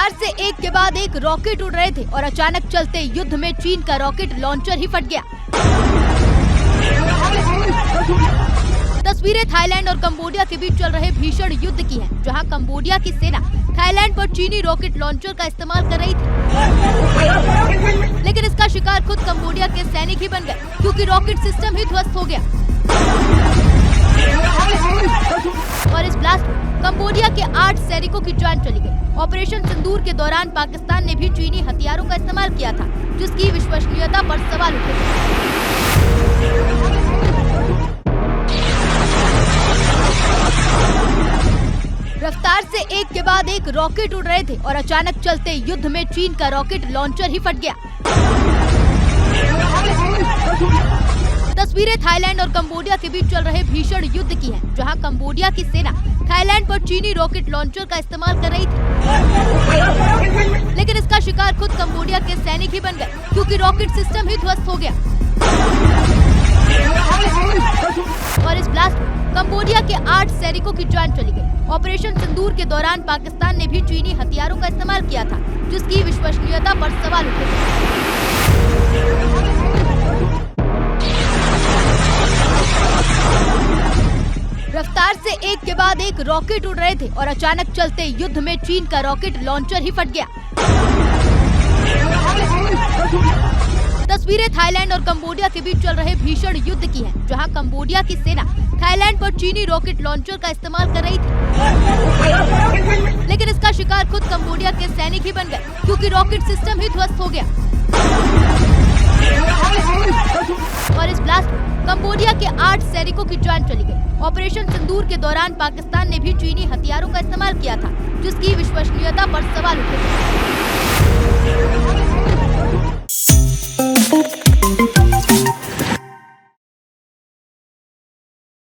रफ्तार से एक के बाद एक रॉकेट उड़ रहे थे और अचानक चलते युद्ध में चीन का रॉकेट लॉन्चर ही फट गया। तस्वीरें थाईलैंड और कंबोडिया के बीच चल रहे भीषण युद्ध की हैं, जहां कंबोडिया की सेना थाईलैंड पर चीनी रॉकेट लॉन्चर का इस्तेमाल कर रही थी, लेकिन इसका शिकार खुद कंबोडिया के सैनिक ही बन गए, क्योंकि रॉकेट सिस्टम ही ध्वस्त हो गया। और इस ब्लास्ट में कंबोडिया के 8 सैनिकों की जान चली गई। ऑपरेशन सिंदूर के दौरान पाकिस्तान ने भी चीनी हथियारों का इस्तेमाल किया था, जिसकी विश्वसनीयता पर सवाल उठे। रफ्तार से एक के बाद एक रॉकेट उड़ रहे थे और अचानक चलते युद्ध में चीन का रॉकेट लॉन्चर ही फट गया। तस्वीरें थाईलैंड और कंबोडिया के बीच चल रहे भीषण युद्ध की हैं, जहां कंबोडिया की सेना थाईलैंड पर चीनी रॉकेट लॉन्चर का इस्तेमाल कर रही थी, लेकिन इसका शिकार खुद कंबोडिया के सैनिक ही बन गए, क्योंकि रॉकेट सिस्टम ही ध्वस्त हो गया। और इस ब्लास्ट में कंबोडिया के 8 सैनिकों की जान चली गई। ऑपरेशन सिंदूर के दौरान पाकिस्तान ने भी चीनी हथियारों का इस्तेमाल किया था, जिसकी विश्वसनीयता पर सवाल उठे। रफ्तार से एक के बाद एक रॉकेट उड़ रहे थे और अचानक चलते युद्ध में चीन का रॉकेट लॉन्चर ही फट गया। तस्वीरें थाईलैंड और कंबोडिया के बीच चल रहे भीषण युद्ध की हैं, जहां कंबोडिया की सेना थाईलैंड पर चीनी रॉकेट लॉन्चर का इस्तेमाल कर रही थी, लेकिन इसका शिकार खुद कंबोडिया के सैनिक ही बन गए, क्योंकि रॉकेट सिस्टम ही ध्वस्त हो गया। और इस ब्लास्ट में कंबोडिया के 8 सैनिकों की जान चली गई। ऑपरेशन सिंदूर के दौरान पाकिस्तान ने भी चीनी हथियारों का इस्तेमाल किया था, जिसकी विश्वसनीयता पर सवाल उठे।